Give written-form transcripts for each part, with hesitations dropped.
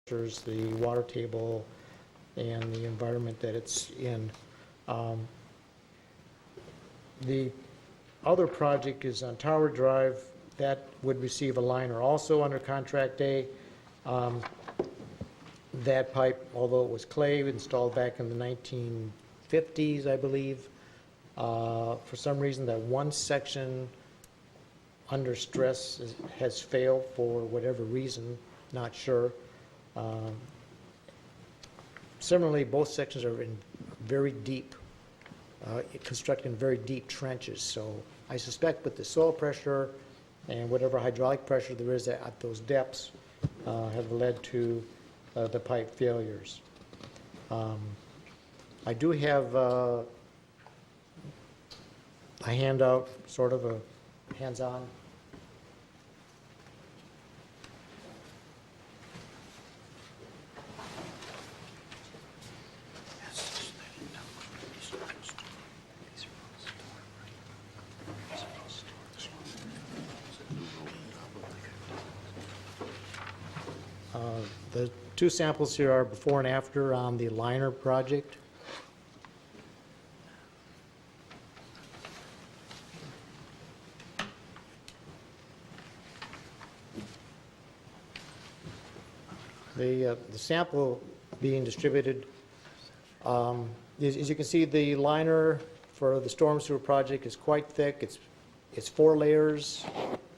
the water table, and the environment that it's in. The other project is on Tower Drive. That would receive a liner also under Contract A. That pipe, although it was clay, installed back in the 1950s, I believe, for some reason that one section under stress has failed for whatever reason, not sure. Similarly, both sections are in very deep, constructed in very deep trenches. So I suspect with the soil pressure and whatever hydraulic pressure there is at those depths have led to the pipe failures. I do have a handout, sort of a hands-on. The two samples here are before and after on the liner project. The sample being distributed, as you can see, the liner for the storm sewer project is quite thick. It's 4 layers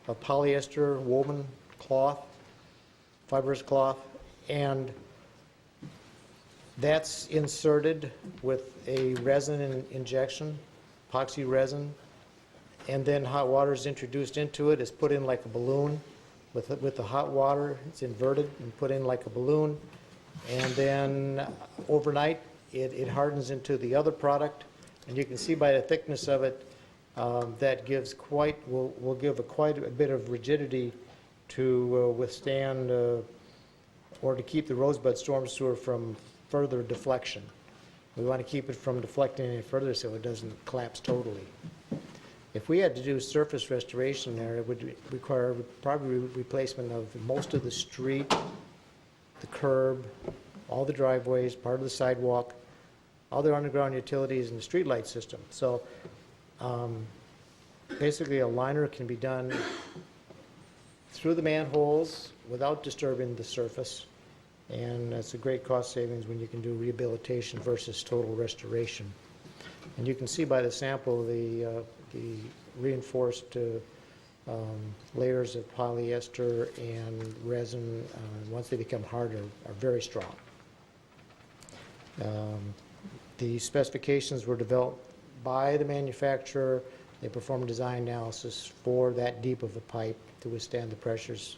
of polyester woven cloth, fibrous cloth, and that's inserted with a resin injection, epoxy resin, and then hot water is introduced into it. It's put in like a balloon. With the hot water, it's inverted and put in like a balloon, and then overnight it hardens into the other product, and you can see by the thickness of it that gives will give quite a bit of rigidity to withstand or to keep the Rosebud storm sewer from further deflection. We want to keep it from deflecting any further so it doesn't collapse totally. If we had to do surface restoration there, it would require probably replacement of most of the street, the curb, all the driveways, part of the sidewalk, all the underground utilities, and the street light system. So basically a liner can be done through the manholes without disturbing the surface, and that's a great cost savings when you can do rehabilitation versus total restoration. And you can see by the sample the reinforced layers of polyester and resin, once they become harder, are very strong. The specifications were developed by the manufacturer. They performed design analysis for that deep of a pipe to withstand the pressures,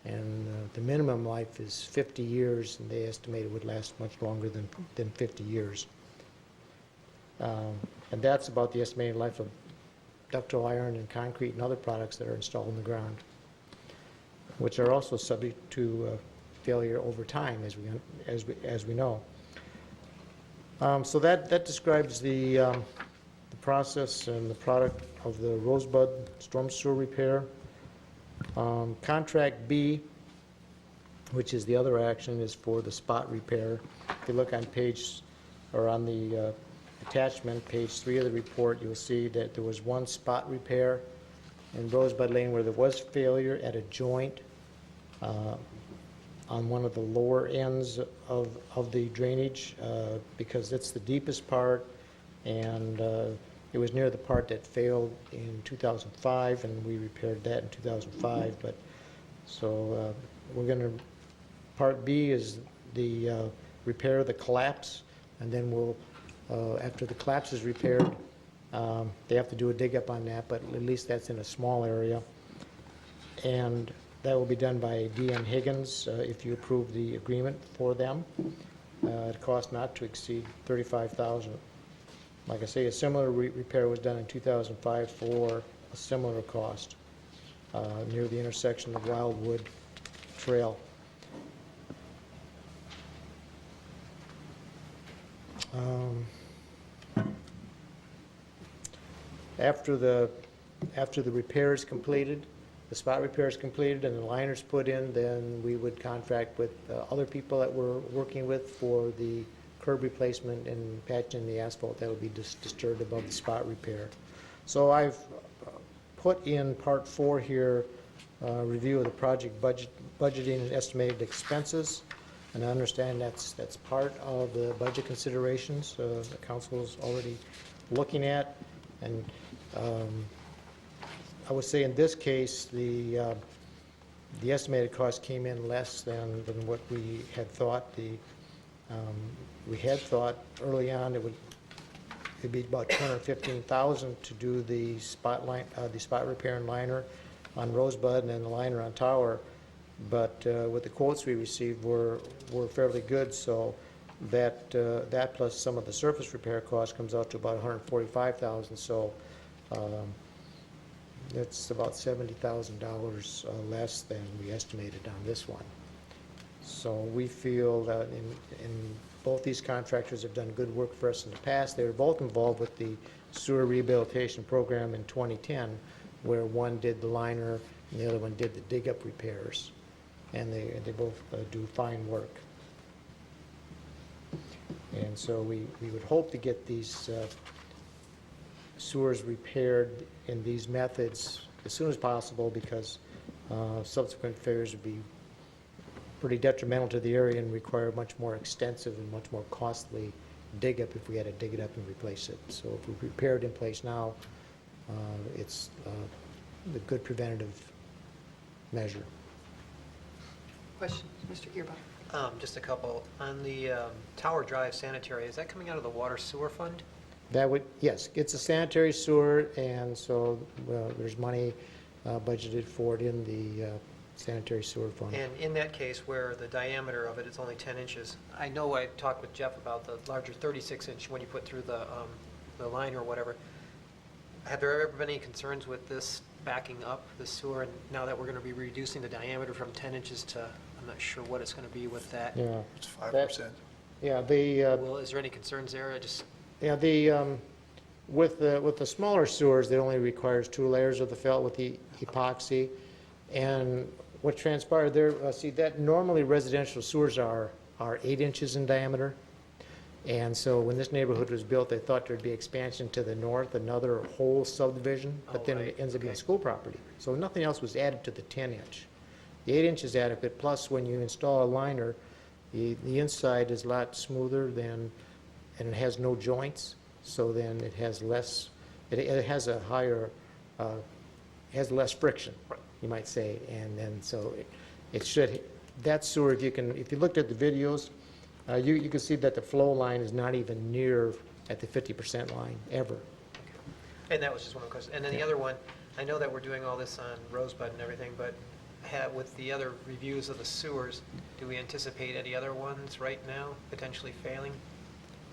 and the minimum life is 50 years, and they estimate it would last much longer than 50 years. And that's about the estimated life of ductile iron and concrete and other products that are installed in the ground, which are also subject to failure over time, as we know. So that describes the process and the product of the Rosebud storm sewer repair. Contract B, which is the other action, is for the spot repair. If you look on on the attachment, page 3 of the report, you'll see that there was one spot repair in Rosebud Lane where there was failure at a joint on one of the lower ends of the drainage because it's the deepest part, and it was near the part that failed in 2005, and we repaired that in 2005. But so we're going to, part B is the repair of the collapse, and then we'll after the collapse is repaired, they have to do a dig up on that, but at least that's in a small area. And that will be done by D.N. Higgins if you approve the agreement for them. It costs not to exceed $35,000. Like I say, a similar repair was done in 2005 for a similar cost near the intersection of Wildwood Trail. After the repair is completed, the spot repair is completed and the liner's put in, then we would contract with other people that we're working with for the curb replacement and patching the asphalt that would be disturbed above the spot repair. So I've put in part 4 here, review of the project budgeting and estimated expenses. And I understand that's part of the budget considerations the council is already looking at. And I would say in this case, the estimated cost came in less than what we had thought. We had thought early on it'd be about $215,000 to do the spot repair and liner on Rosebud and then the liner on Tower. But with the quotes we received were fairly good, so that plus some of the surface repair cost comes out to about $145,000. So it's about $70,000 less than we estimated on this one. So we feel that in both these contractors have done good work for us in the past. They were both involved with the sewer rehabilitation program in 2010, where one did the liner and the other one did the dig-up repairs. And they both do fine work. And so we would hope to get these sewers repaired in these methods as soon as possible, because subsequent failures would be pretty detrimental to the area and require much more extensive and much more costly dig-up if we had to dig it up and replace it. So if we repair it in place now, it's a good preventative measure. Question, Mr. Gearbox. Just a couple. On the Tower Drive sanitary, is that coming out of the water sewer fund? That would, yes, it's a sanitary sewer, and so there's money budgeted for it in the sanitary sewer fund. And in that case where the diameter of it is only 10 inches, I know I talked with Jeff about the larger 36-inch when you put through the line or whatever. Have there ever been any concerns with this backing up the sewer, and now that we're going to be reducing the diameter from 10 inches to, I'm not sure what it's going to be with that. Yeah. It's 5%. Yeah, Well, is there any concerns there? with the smaller sewers, it only requires 2 layers of the felt with the epoxy. And what transpired there, see that normally residential sewers are 8 inches in diameter. And so when this neighborhood was built, they thought there'd be expansion to the north, another whole subdivision, but then it ends up being school property. So nothing else was added to the 10-inch. The 8-inch is adequate, plus when you install a liner, the inside is a lot smoother than, and it has no joints, so then it has less, it has a higher, has less friction, you might say, and then so it should, that sewer, if you looked at the videos, you can see that the flow line is not even near at the 50% line, ever. And that was just one of the questions. And then the other one, I know that we're doing all this on Rosebud and everything, but with the other reviews of the sewers, do we anticipate any other ones right now potentially failing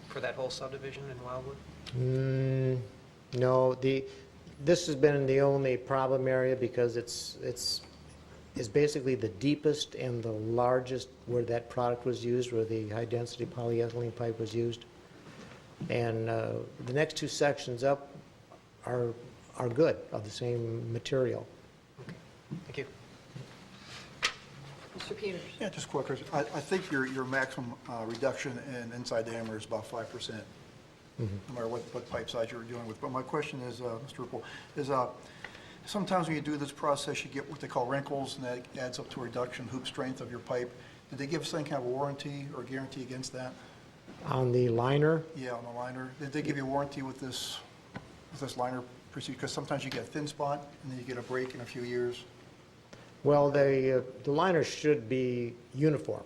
for that whole subdivision in Wildwood? No, this has been the only problem area because it's basically the deepest and the largest where that product was used, where the high-density polyethylene pipe was used. And the next 2 sections up are good, of the same material. Okay. Thank you. Mr. Peters. Yeah, just a quick question. I think your maximum reduction in inside diameter is about 5%, no matter what pipe size you're dealing with. But my question is, Mr. Ripple, is sometimes when you do this process, you get what they call wrinkles, and that adds up to a reduction hoop strength of your pipe. Did they give some kind of a warranty or guarantee against that? On the liner, Yeah, on the liner. Did they give you a warranty with this liner procedure? Because sometimes you get a thin spot, and then you get a break in a few years. well, the liner should be uniform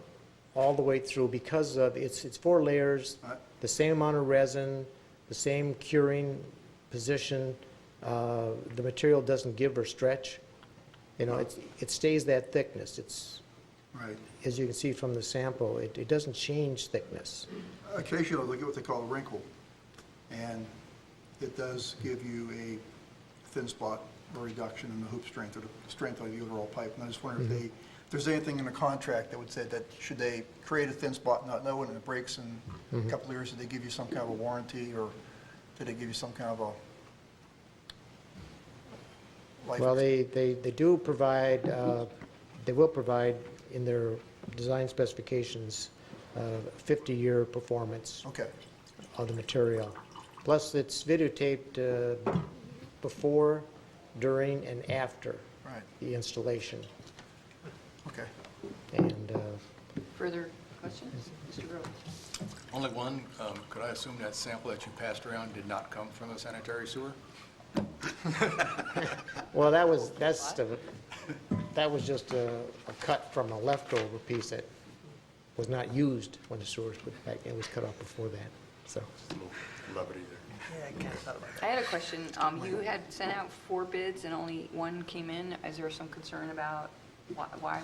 all the way through because of it's 4 layers, the same amount of resin, the same curing position. The material doesn't give or stretch. You know, it stays that thickness. It's, Right. as you can see from the sample, it doesn't change thickness. Occasionally, they get what they call a wrinkle, and it does give you a thin spot or reduction in the hoop strength or the strength of the overall pipe. And I just wonder if there's anything in the contract that would say that should they create a thin spot, not knowing, and it breaks in a couple of years, did they give you some kind of a warranty, or did they give you some kind of life? Well, they do provide, they will provide in their design specifications, 50-year performance Okay, of the material. Plus, it's videotaped before, during, and after right, the installation. okay. And Further questions? Mr. Rhodes? Only one. Could I assume that sample that you passed around did not come from the sanitary sewer? well, that was just a cut from a leftover piece that was not used when the sewer was put back. It was cut off before that. So Just a little levity there. Yeah, I kind of thought about that. I had a question. You had sent out 4 bids and only 1 came in. Is there some concern about why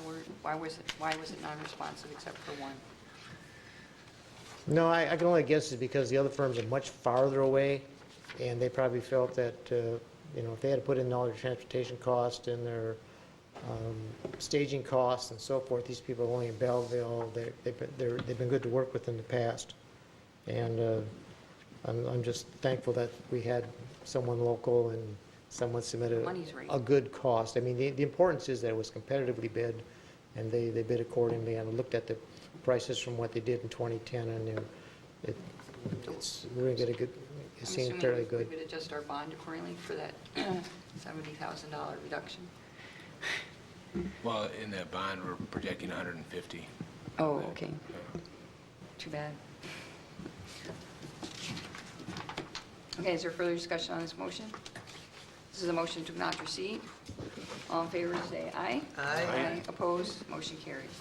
was it non-responsive except for 1? no, I can only guess it's because the other firms are much farther away, and they probably felt that if they had to put in all their transportation costs and their staging costs and so forth, these people are only in Belleville. They've been good to work with in the past, and I'm just thankful that we had someone local and someone submitted Money's right. a good cost. I mean, the importance is that it was competitively bid, and they bid accordingly, and looked at the prices from what they did in 2010, and we're going to get it I'm seemed fairly assuming good. we would adjust our bond accordingly for that $70,000 reduction. Well, in that bond, we're projecting 150. Oh, okay. Too bad. Okay, is there further discussion on this motion? This is a motion to acknowledge receipt. All in favor, say aye. Aye. Opposed, motion carries.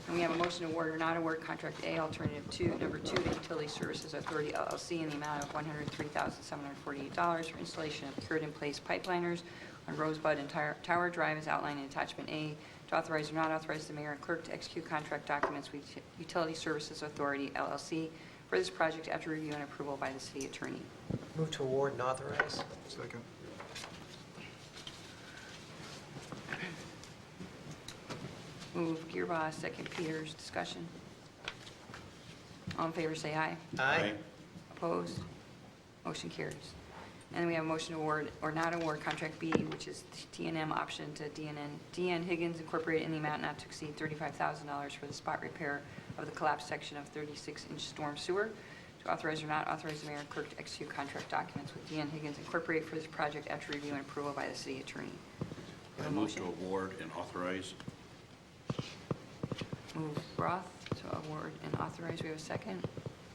And we have a motion to award or not award contract A, alternative 2, number 2 to Utility Services Authority LLC in the amount of $103,748 for installation of cured-in-place pipeliners on Rosebud and Tower Drive as outlined in attachment A, to authorize or not authorize the mayor and clerk to execute contract documents with Utility Services Authority LLC for this project after review and approval by the city attorney. Move to award and authorize. Second. Move Gearboss, second Peters, discussion. All in favor, say aye. Aye. Opposed? Motion carries. And then we have a motion to award or not award contract B, which is T&M option to DN Higgins Incorporated in the amount not to exceed $35,000 for the spot repair of the collapsed section of 36-inch storm sewer. To authorize or not authorize the mayor and clerk to execute contract documents with DN Higgins Incorporated for this project after review and approval by the city attorney. We have I a move to motion. award and authorize. Move Roth to award and authorize. We have a second.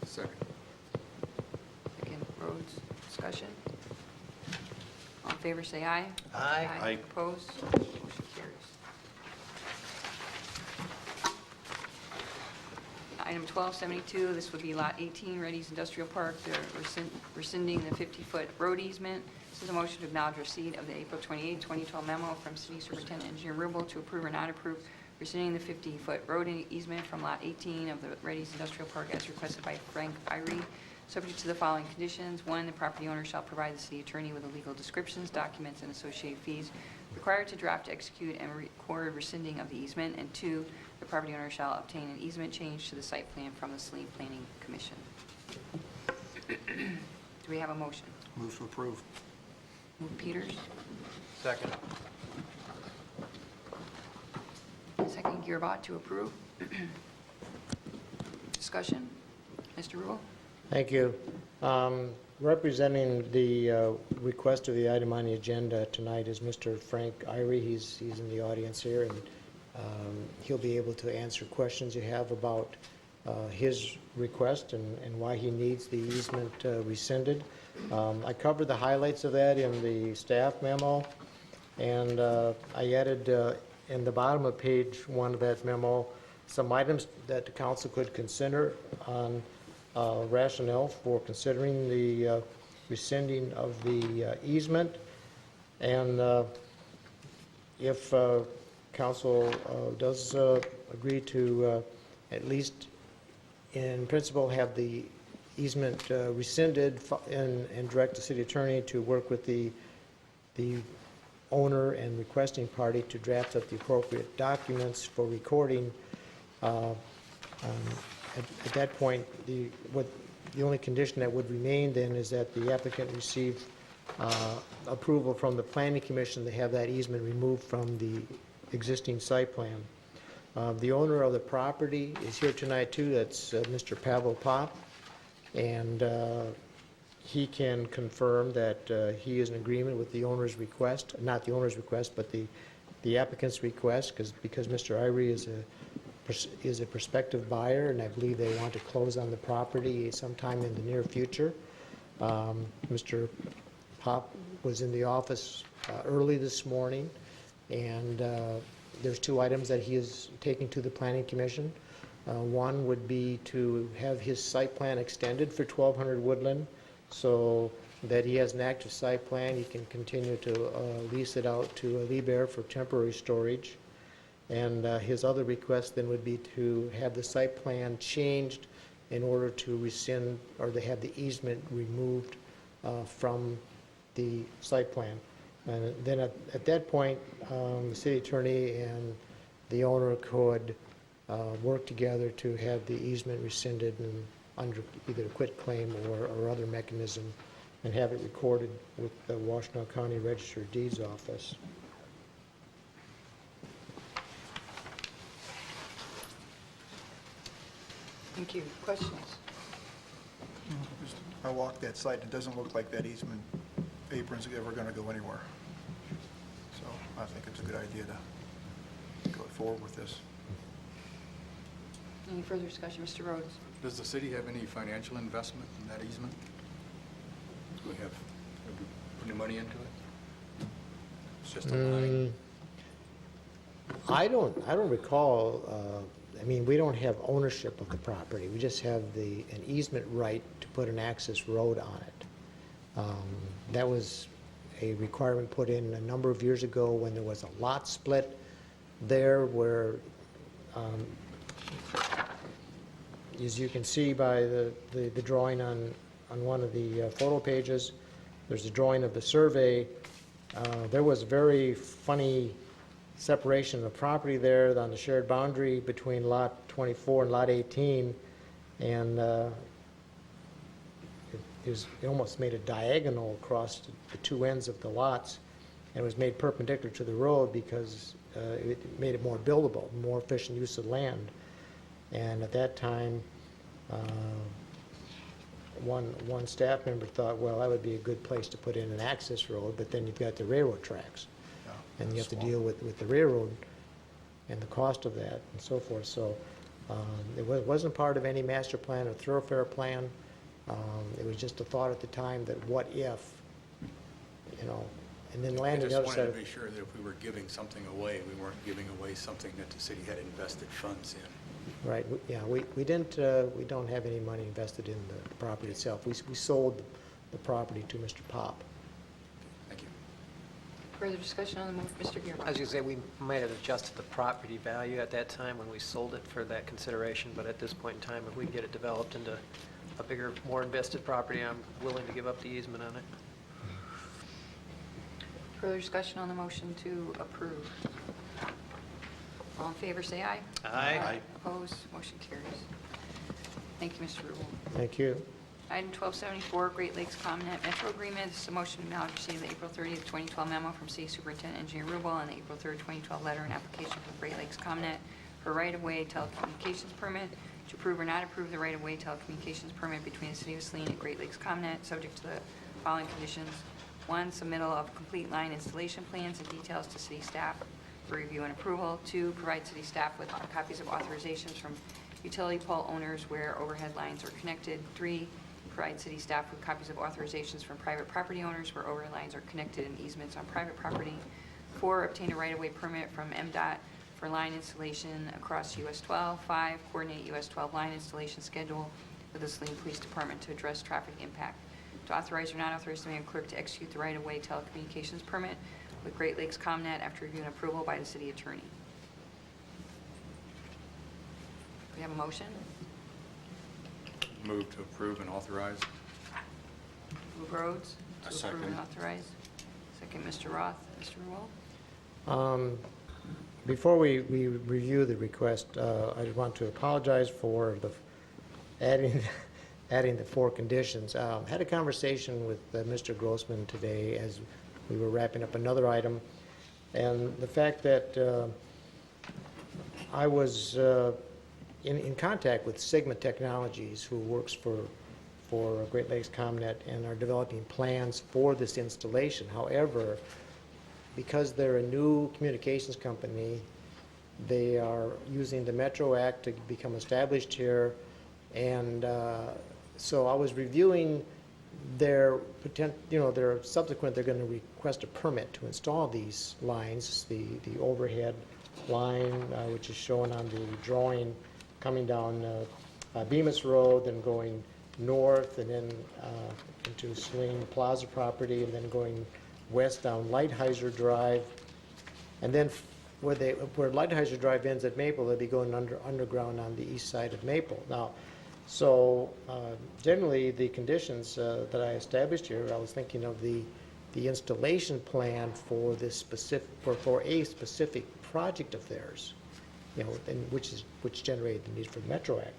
Second. Second Rhodes, discussion. All in favor, say aye. Aye. Aye. Opposed? Motion carries. Item 1272, this would be Lot 18, Reddy's Industrial Park. They're rescinding the 50-foot road easement. This is a motion to acknowledge receipt of the April 28, 2012 memo from City Superintendent Engineer Ribble to approve or not approve rescinding the 50-foot road easement from Lot 18 of the Reddy's Industrial Park as requested by Frank Irie, subject to the following conditions. 1, the property owner shall provide the city attorney with the legal descriptions, documents, and associated fees required to draft, execute, and record rescinding of the easement. And 2, the property owner shall obtain an easement change to the site plan from the Saline Planning Commission. Do we have a motion? Move to approve. Move Peters. Second. Second Gearbot to approve. Discussion? Mr. Rule? Thank you. Representing the request of the item on the agenda tonight is Mr. Frank Irie. He's in the audience here, and he'll be able to answer questions you have about his request and why he needs the easement rescinded. I covered the highlights of that in the staff memo, and I added in the bottom of page 1 of that memo some items that the council could consider on rationale for considering the rescinding of the easement. And if council does agree to at least in principle have the easement rescinded and direct the city attorney to work with the owner and requesting party to draft up the appropriate documents for recording. At that point, the only condition that would remain then is that the applicant receive approval from the planning commission to have that easement removed from the existing site plan. The owner of the property is here tonight too, that's Mr. Pavel Pop, and he can confirm that he is in agreement with the owner's request, not the owner's request, but the applicant's request, because Mr. Irie is a prospective buyer, and I believe they want to close on the property sometime in the near future. Mr. Pop was in the office early this morning, and there's two items that he is taking to the Planning Commission. One would be to have his site plan extended for 1200 Woodland, so that he has an active site plan. He can continue to lease it out to Liebherr for temporary storage. And his other request then would be to have the site plan changed in order to rescind, or to have the easement removed from the site plan. And then at that point, the city attorney and the owner could work together to have the easement rescinded and under either a quitclaim or other mechanism, and have it recorded with the Washtenaw County Register of Deeds office. Thank you. Questions? I walked that site, and it doesn't look like that easement apron's ever going to go anywhere. So I think it's a good idea to go forward with this. Any further discussion? Mr. Rhodes? Does the city have any financial investment in that easement? Do we have any money into it? It's just a line. I don't recall, I mean, we don't have ownership of the property. We just have an easement right to put an access road on it. That was a requirement put in a number of years ago when there was a lot split there where, as you can see by the drawing on one of the photo pages, there's a drawing of the survey. There was very funny separation of the property there on the shared boundary between lot 24 and lot 18, and it almost made a diagonal across the two ends of the lots, and it was made perpendicular to the road because it made it more buildable, more efficient use of land. And at that time, one staff member thought, well, that would be a good place to put in an access road, but then you've got the railroad tracks. And you have to deal with the railroad and the cost of that and so forth. So it wasn't part of any master plan or thoroughfare plan. It was just a thought at the time that what if, and then land on the other side I just wanted of to be sure that if we were giving something away, we weren't giving away something that the city had invested funds in. Right, we don't have any money invested in the property itself. We sold the property to Mr. Pop. Thank you. Further discussion on the move? Mr. Gearbox? I was going to say, we might have adjusted the property value at that time when we sold it for that consideration, but at this point in time, if we can get it developed into a bigger, more invested property, I'm willing to give up the easement on it. Further discussion on the motion to approve? All in favor, say aye. Aye. Opposed? Motion carries. Thank you, Mr. Rubel. Thank you. Item 1274, Great Lakes ComNet Metro Agreement. This is a motion to acknowledge receipt of the April 30th, 2012 memo from City Superintendent Engineer Rubel and the April 3rd, 2012 letter and application from Great Lakes ComNet for right-of-way telecommunications permit to approve or not approve the right-of-way telecommunications permit between the City of Saline and Great Lakes ComNet, subject to the following conditions. 1, submittal of complete line installation plans and details to city staff for review and approval. 2, provide city staff with copies of authorizations from utility pole owners where overhead lines are connected. 3, provide city staff with copies of authorizations from private property owners where overhead lines are connected and easements on private property. 4, obtain a right-of-way permit from MDOT for line installation across US 12. 5, coordinate US 12 line installation schedule with the Saline Police Department to address traffic impact. To authorize or not authorize the mayor and clerk to execute the right-of-way telecommunications permit with Great Lakes ComNet after review and approval by the city attorney. We have a motion. Move to approve and authorize. Move Rhodes A to approve and second. authorize. Second, Mr. Roth. Mr. Rule? Before we review the request, I want to apologize for adding adding the 4 conditions. Had a conversation with Mr. Grossman today as we were wrapping up another item, and the fact that I was in contact with Sigma Technologies, who works for Great Lakes ComNet and are developing plans for this installation. However, because they're a new communications company, they are using the Metro Act to become established here, and so I was reviewing their their subsequent, they're going to request a permit to install these lines, the overhead line, which is shown on the drawing, coming down Bemis Road, then going north, and then into Saline Plaza property, and then going west down Lighthizer Drive, and then where Lighthizer Drive ends at Maple, they'll be going underground on the east side of Maple. Now, so generally the conditions that I established here, I was thinking of the installation plan for this specific for a specific project of theirs, and which generated the need for the Metro Act.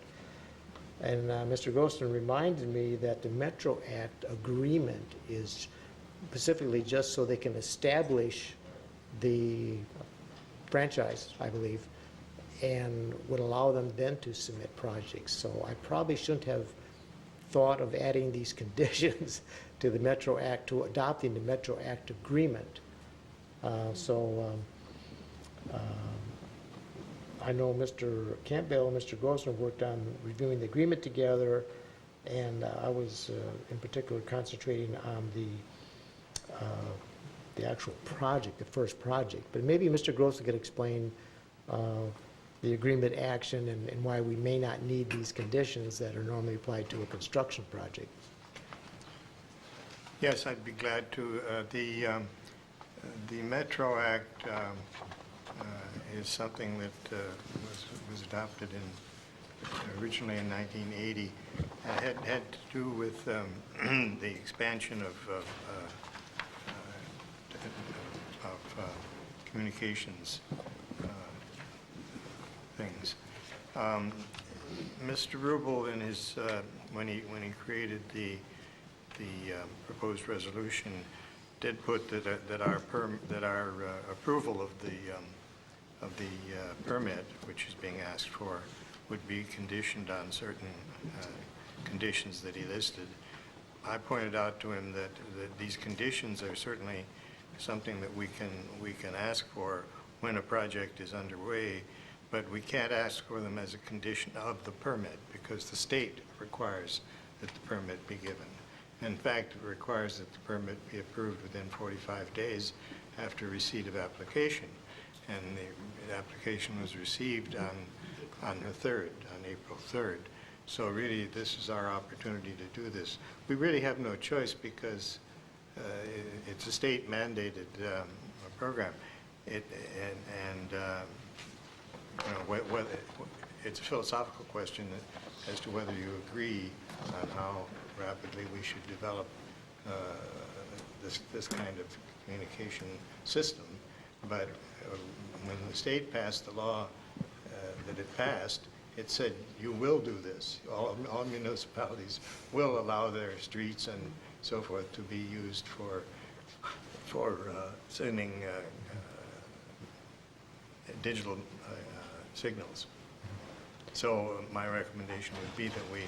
And Mr. Grossman reminded me that the Metro Act agreement is specifically just so they can establish the franchise, I believe, and would allow them then to submit projects. So I probably shouldn't have thought of adding these conditions to the Metro Act, to adopting the Metro Act agreement. I know Mr. Campbell and Mr. Grossman worked on reviewing the agreement together, and I was in particular concentrating on the actual project, the first project. But maybe Mr. Grossman could explain the agreement action and why we may not need these conditions that are normally applied to a construction project. Yes, I'd be glad to. The Metro Act is something that was adopted originally in 1980. It had to do with the expansion of communications things. Mr. Rubel, in his when he created the proposed resolution, did put that our approval of the permit, which is being asked for, would be conditioned on certain conditions that he listed. I pointed out to him that these conditions are certainly something that we can ask for when a project is underway, but we can't ask for them as a condition of the permit because the state requires that the permit be given. In fact, it requires that the permit be approved within 45 days after receipt of application. And the application was received on the 3rd, on April 3rd. So really, this is our opportunity to do this. We really have no choice because it's a state-mandated program. It's a philosophical question as to whether you agree on how rapidly we should develop this kind of communication system. But when the state passed the law that it passed, it said you will do this. All municipalities will allow their streets and so forth to be used for sending digital signals. So my recommendation would be that we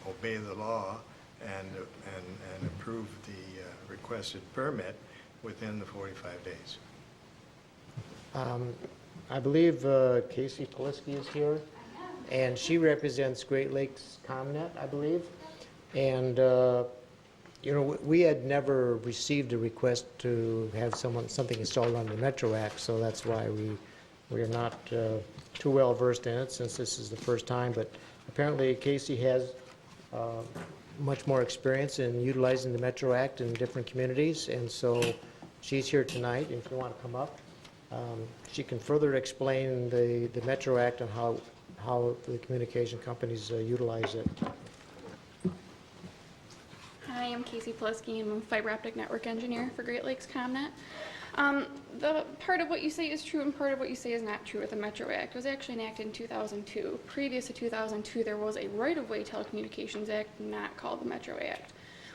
obey the law and approve the requested permit within the 45 days. I believe Casey Polisky is here, and she represents Great Lakes ComNet, I believe. And we had never received a request to have something installed under the Metro Act, so that's why we are not too well versed in it since this is the first time. But apparently Casey has much more experience in utilizing the Metro Act in different communities, and so she's here tonight. If you want to come up, she can further explain the Metro Act and how the communication companies utilize it. Hi, I'm Casey Polisky. I'm a fiber optic network engineer for Great Lakes ComNet. The part of what you say is true and part of what you say is not true with the Metro Act. It was actually enacted in 2002. Previous to 2002, there was a right-of-way telecommunications act not called the Metro Act.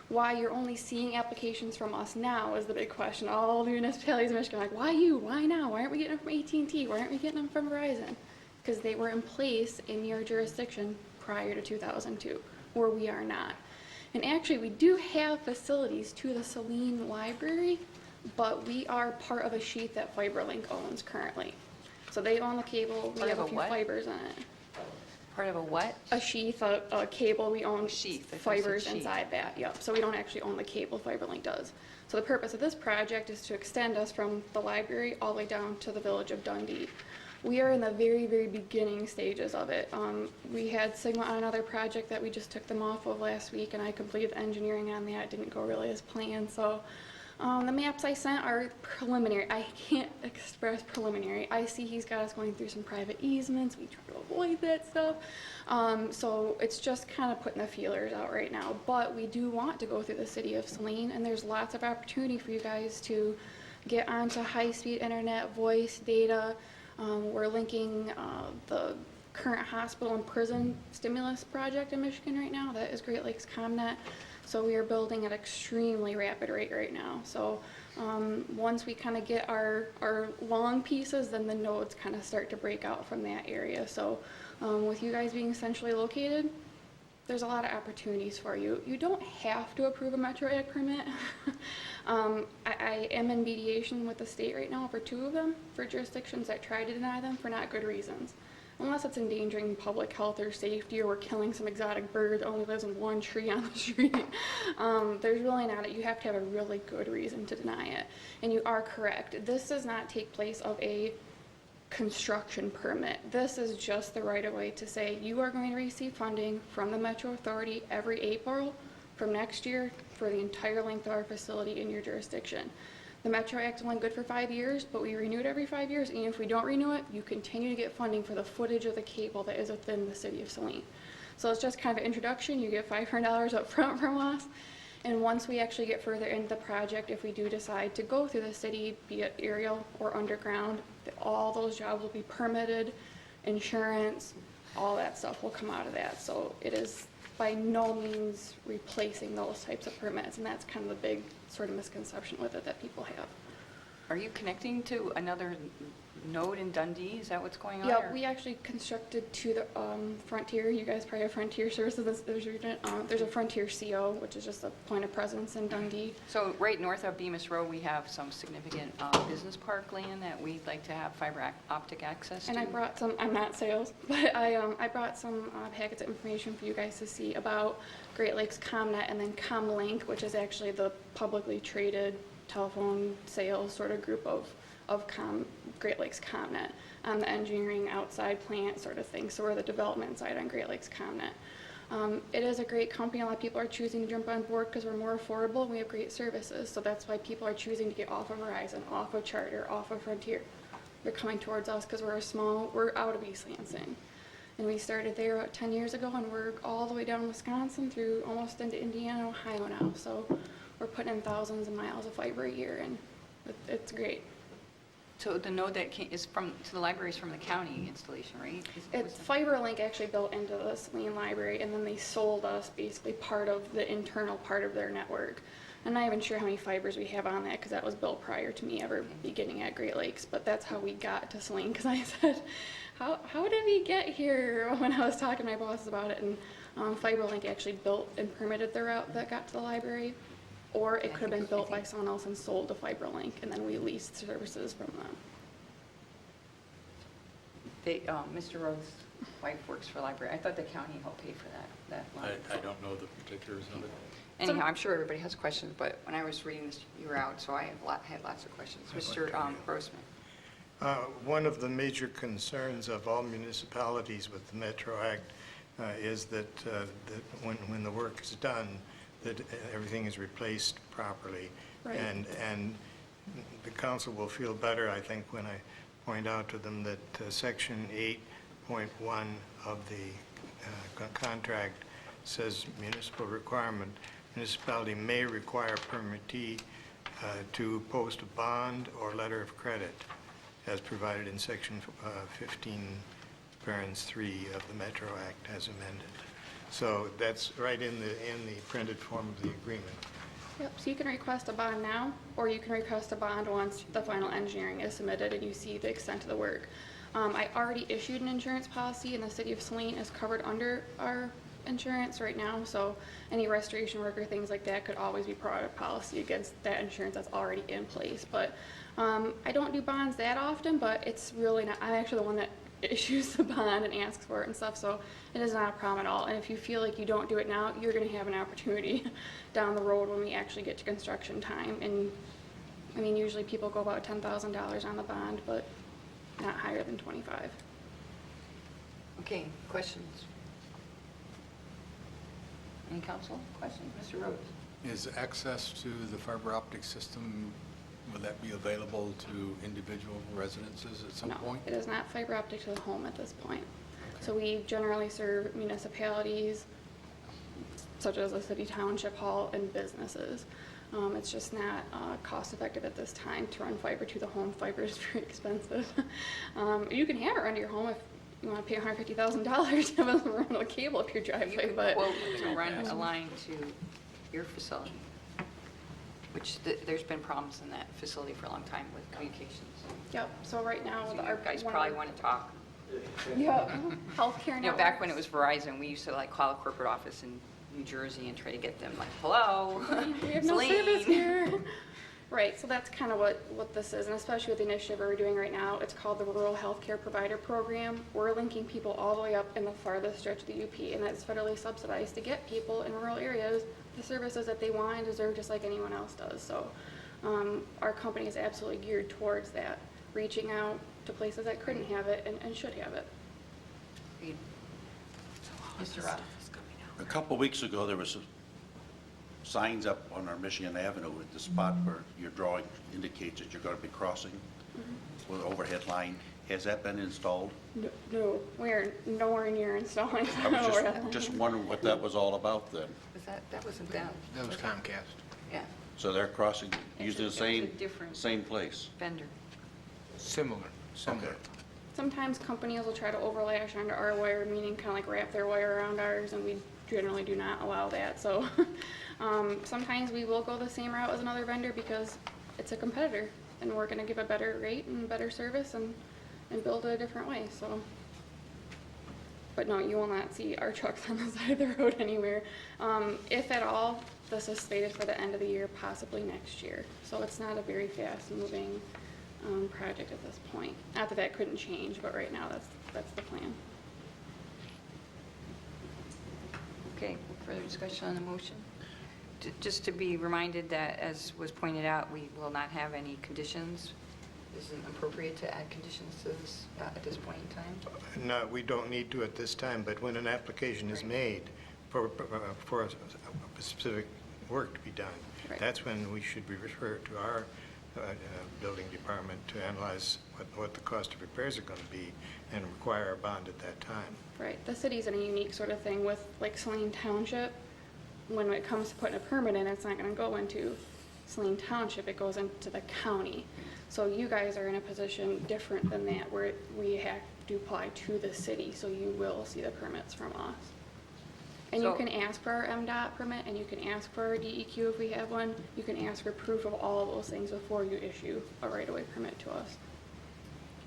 Why you're only seeing applications from us now is the big question. All the municipalities in Michigan are like, why you? Why now? Why aren't we getting them from AT&T? Why aren't we getting them from Verizon? Because they were in place in your jurisdiction prior to 2002, where we are not. And actually, we do have facilities to the Saline Library, but we are part of a sheath that FiberLink owns currently. So they own the cable, we Part have of a a few what? fibers in it. Part of a what? A sheath, a cable, we own Sheath, I thought you said fibers sheath. inside that, yep. So we don't actually own the cable, FiberLink does. So the purpose of this project is to extend us from the library all the way down to the village of Dundee. We are in the very, very beginning stages of it. We had Sigma on another project that we just took them off of last week, and I completed the engineering on that. It didn't go really as planned, so the maps I sent are preliminary. I can't express preliminary. I see he's got us going through some private easements. We try to avoid that stuff. So it's just kind of putting the feelers out right now. But we do want to go through the city of Saline, and there's lots of opportunity for you guys to get onto high-speed internet, voice, data. We're linking the current hospital and prison stimulus project in Michigan right now. That is Great Lakes ComNet. So we are building at extremely rapid rate right now. So once we kind of get our long pieces, then the nodes kind of start to break out from that area. So with you guys being centrally located, there's a lot of opportunities for you. You don't have to approve a Metro Act permit. I am in mediation with the state right now for 2 of them, for jurisdictions that try to deny them for not good reasons. Unless it's endangering public health or safety, or we're killing some exotic bird that only lives in one tree on the street. There's really not. You have to have a really good reason to deny it. And you are correct. This does not take place of a construction permit. This is just the right of way to say you are going to receive funding from the Metro Authority every April from next year for the entire length of our facility in your jurisdiction. The Metro Act is only good for 5 years, but we renew it every 5 years, and if we don't renew it, you continue to get funding for the footage of the cable that is within the city of Saline. So it's just kind of an introduction. You get $500 up front from us, and once we actually get further into the project, if we do decide to go through the city, be it aerial or underground, all those jobs will be permitted, insurance, all that stuff will come out of that. So it is by no means replacing those types of permits, and that's kind of the big sort of misconception with it that people have. Are you connecting to another node in Dundee? Is that what's going on? Yeah, or- we actually constructed to the Frontier. You guys probably have Frontier services in this region. There's a Frontier CO, which is just a point of presence in Dundee. So right north of Bemis Road, we have some significant business park land that we'd like to have fiber optic access to. And I brought some, I'm not sales, but I brought some packets of information for you guys to see about Great Lakes ComNet and then ComLink, which is actually the publicly traded telephone sales sort of group of Great Lakes ComNet on the engineering outside plant sort of thing. So we're the development side on Great Lakes ComNet. It is a great company. A lot of people are choosing to jump on board because we're more affordable and we have great services. So that's why people are choosing to get off of Verizon, off of Charter, off of Frontier. They're coming towards us because we're out of East Lansing. And we started there about 10 years ago, and we're all the way down Wisconsin through almost into Indiana, Ohio now. So we're putting in thousands of miles of fiber a year, and it's great. So the node that is from, to the library is from the county installation, right? It's FiberLink actually built into the Saline Library, and then they sold us basically part of the internal part of their network. I'm not even sure how many fibers we have on that because that was built prior to me ever beginning at Great Lakes, but that's how we got to Saline because I said, how did we get here when I was talking to my bosses about it? And FiberLink actually built and permitted the route that got to the library, or it could have been built by someone else and sold to FiberLink, and then we leased services from them. Mr. Rowe's wife works for the library. I thought the county helped pay for that line. I don't know the particulars of it. Anyhow, I'm sure everybody has questions, but when I was reading this, you were out, so I had lots of questions. Mr. Grossman. One of the major concerns of all municipalities with the Metro Act is that when the work is done, that everything is replaced properly. Right. And the council will feel better, I think, when I point out to them that Section 8.1 of the contract says municipal requirement, municipality may require permittee to post a bond or letter of credit as provided in Section 15, parens 3 of the Metro Act as amended. So that's right in the printed form of the agreement. Yep, so you can request a bond now, or you can request a bond once the final engineering is submitted and you see the extent of the work. I already issued an insurance policy, and the city of Saline is covered under our insurance right now, so any restoration work or things like that could always be brought a policy against that insurance that's already in place. But I don't do bonds that often, but it's really not, I'm actually the one that issues the bond and asks for it and stuff, so it is not a problem at all. And if you feel like you don't do it now, you're going to have an opportunity down the road when we actually get to construction time. And I mean, usually people go about $10,000 on the bond, but not higher than 25. Okay, questions? Any council questions? Mr. Rhodes? Is access to the fiber optic system, will that be available to individual residences at some No, point? it is not fiber optic to the home at this point. So we generally serve municipalities such as a city township hall and businesses. It's just not cost effective at this time to run fiber to the home. Fiber is very expensive. You can have it run to your home if you want to pay $150,000 to have a run a cable up your You driveway, can but quote to run a line to your facility, which there's been problems in that facility for a long time with communications. yep. So right now, So with you guys one of probably our- want to talk. Yep, healthcare You know, back when it networks. was Verizon, we used to like call a corporate office in New Jersey and try to get them like, hello. We have no Saline." service here. Right, so that's kind of what this is, and especially with the initiative we're doing right now, it's called the Rural Healthcare Provider Program. We're linking people all the way up in the farthest stretch of the UP, and that's federally subsidized to get people in rural areas the services that they want and deserve just like anyone else does. So our company is absolutely geared towards that, reaching out to places that couldn't have it and should have it. Agreed. Mr. Roth? A couple weeks ago, there was some signs up on our Michigan Avenue at the spot where your drawing indicates that you're going to be crossing with overhead line. Has that been installed? No, we're nowhere near installing. I was just wondering what that was all about then. Was that wasn't them? That was Comcast. Yeah, So they're crossing using the It's a same, different- same place? vendor. Similar. Okay. Sometimes companies will try to overlash onto our wire, meaning kind of like wrap their wire around ours, and we generally do not allow that. So sometimes we will go the same route as another vendor because it's a competitor, and we're going to give a better rate and better service and build it a different way. So, but no, you will not see our trucks on the side of the road anywhere. If at all, this is slated for the end of the year, possibly next year. So it's not a very fast-moving project at this point. Not that that couldn't change, but right now that's the plan. Okay, further discussion on the motion? Just to be reminded that, as was pointed out, we will not have any conditions. Isn't appropriate to add conditions to this at this point in time? No, we don't need to at this time, but when an application is made for a specific work to be done, Right. that's when we should be referred to our building department to analyze what the cost of repairs are going to be and require a bond at that time. Right, the city's in a unique sort of thing with like Saline Township. When it comes to putting a permit in, it's not gonna go into Saline Township, it goes into the county. So you guys are in a position different than that, where we have to apply to the city, so you will see the permits from us. And you So- can ask for our MDOT permit, and you can ask for our DEQ if we have one. You can ask for proof of all of those things before you issue a right-of-way permit to us.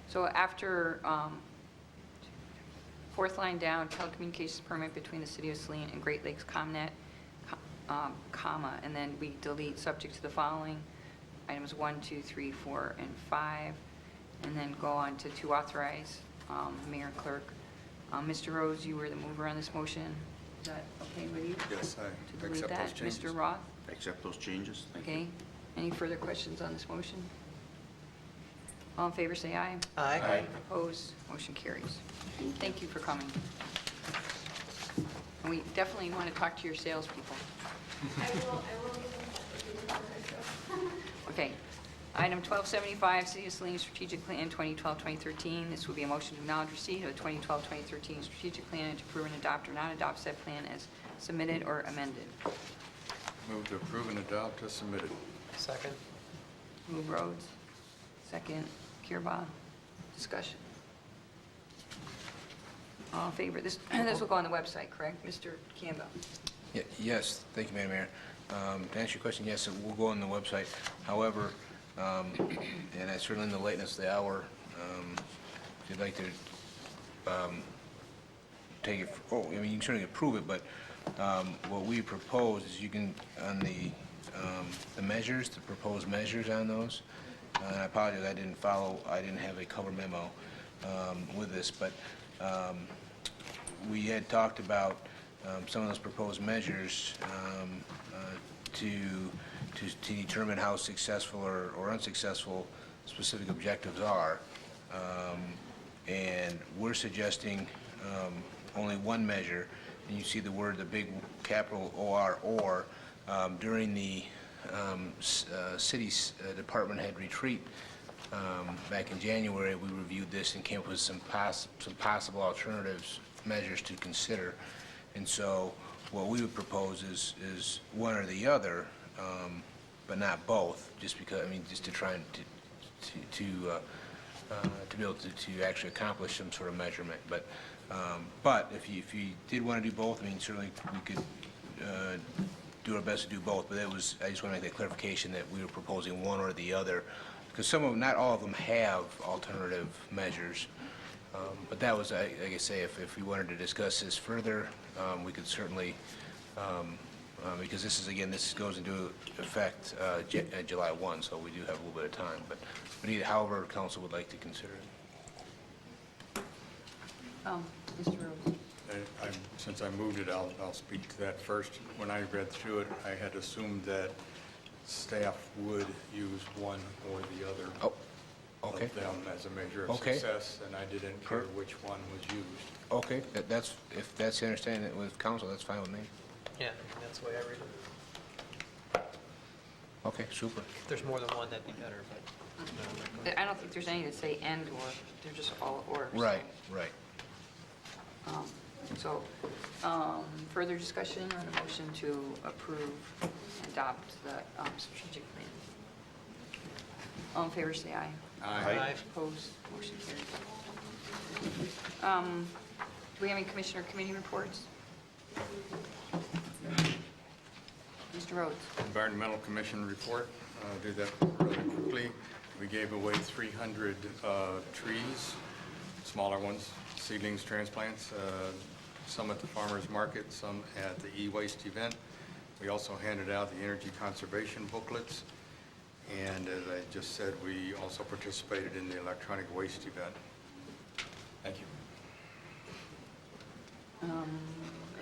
So after fourth line down, telecommunications permit between the City of Saline and Great Lakes ComNet, comma, and then we delete subject to the following, items 1, 2, 3, 4, and 5, and then go on to authorize mayor and clerk. Mr. Rose, you were the mover on this motion. Is that okay with you? Yes, I To delete accept that? those changes. Mr. Roth? Accept those changes? Thank you. Okay. Any further questions on this motion? All in favor, say aye. Aye. Opposed? Motion carries. Thank you for coming. And we definitely want to talk to your salespeople. I will Okay. Item 1275, City of Saline Strategic Plan 2012-2013. This will be a motion to acknowledge receipt of a 2012-2013 strategic plan and to approve and adopt or not adopt said plan as submitted or amended. Move to approve and adopt as submitted. Second? Move Rhodes. Second, Kirby. Discussion. All in favor? This will go on the website, correct? Mr. Campbell? Yes, thank you, Madam Mayor. To answer your question, yes, it will go on the website. However, and that's certainly in the lateness of the hour, if you'd like to take it, I mean, you can certainly approve it, but what we propose is you can, on the measures, the proposed measures on those, and I apologize, I didn't have a cover memo with this, but we had talked about some of those proposed measures to determine how successful or unsuccessful specific objectives are. And we're suggesting only one measure, and you see the big capital or, during the city's department head retreat back in January, we reviewed this and came up with some possible alternatives, measures to consider. And so what we would propose is one or the other, but not both, just because, I mean, just to try and to be able to actually accomplish some sort of measurement. But if you did want to do both, I mean, certainly we could do our best to do both, but I just want to make that clarification that we were proposing one or the other, because not all of them have alternative measures. But that was, like I say, if we wanted to discuss this further, we could certainly, because this goes into effect July 1, so we do have a little bit of time. But however council would like to consider it. Mr. Rhodes? Since I moved it, I'll speak to that first. When I read through it, I had assumed that staff would use one or the other Okay. of them as a measure of Okay. success, and I didn't care which one was used. Okay, if that's the understanding with council, that's fine with me. Yeah, that's the way I read it. Okay, super. If there's more than one, that'd be better, but. I don't think there's any that say and or, they're just all or. so. Right. So, further discussion on a motion to approve and adopt the strategic plan. All in favor, say aye. Aye. Opposed, motion carries. Do we have any commissioner committee reports? Mr. Rhodes? Environmental Commission report, do that really quickly. We gave away 300 trees, smaller ones, seedlings, transplants, some at the farmer's market, some at the e-waste event. We also handed out the energy conservation booklets, and as I just said, we also participated in the electronic waste event. Thank you.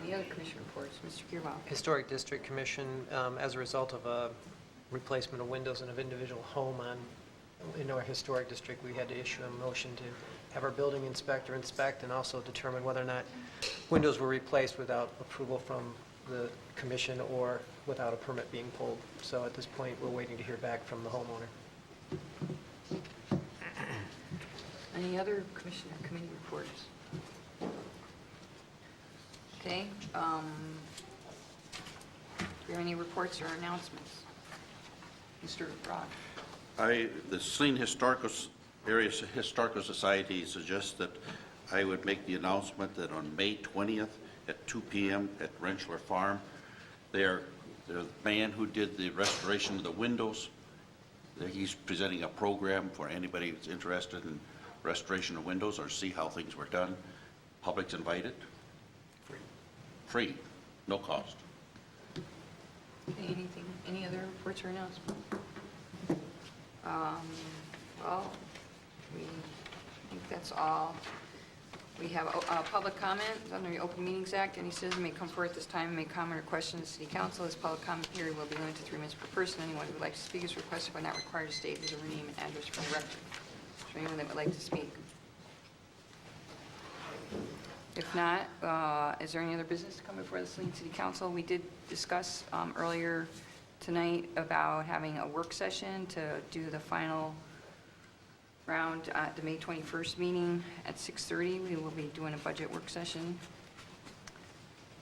Any other commission reports? Mr. Kirby? Historic District Commission, as a result of a replacement of windows in an individual home in our historic district, we had to issue a motion to have our building inspector inspect and also determine whether or not windows were replaced without approval from the commission or without a permit being pulled. So at this point, we're waiting to hear back from the homeowner. Any other commissioner committee reports? Okay. Do we have any reports or announcements? Mr. Rock? The Saline Area Historical Society suggests that I would make the announcement that on May 20th at 2 p.m. at Rentschler Farm, the man who did the restoration of the windows, he's presenting a program for anybody who's interested in restoration of windows or see how things were done. Public's invited. Free, no cost. Okay, any other reports or announcements? Well, I think that's all. We have a public comment under the Open Meetings Act. Any citizen may come forward at this time and make comment or question to the City Council. This public comment period will be limited to 3 minutes per person. Anyone who would like to speak is requested but not required to state his or her name and address for the record. Is there anyone that would like to speak? If not, is there any other business to come before the Saline City Council? We did discuss earlier tonight about having a work session to do the final round at the May 21st meeting at 6:30. We will be doing a budget work session.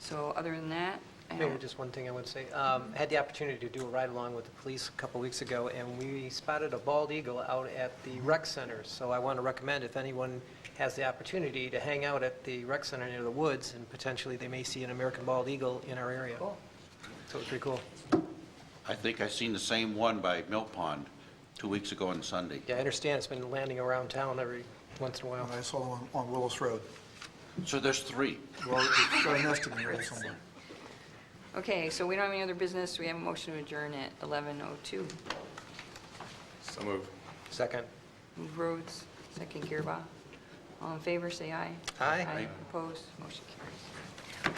So other than that, I Maybe know. just one thing I would say. I had the opportunity to do a ride-along with the police a couple weeks ago, and we spotted a bald eagle out at the rec center. So I want to recommend if anyone has the opportunity to hang out at the rec center near the woods, and potentially they may see an American bald eagle in our area. So it was pretty cool. I think I seen the same one by Mill Pond 2 weeks ago on Sunday. Yeah, I understand it's been landing around town every once in a while. And I saw one on Willis Road. So there's 3. Well, it's got a nest in the area somewhere. Okay, so we don't have any other business. We have a motion to adjourn at 11:02. So move. Second. Move Rhodes, second Gearba. All in favor, say aye. Aye. Aye. Opposed, motion carries.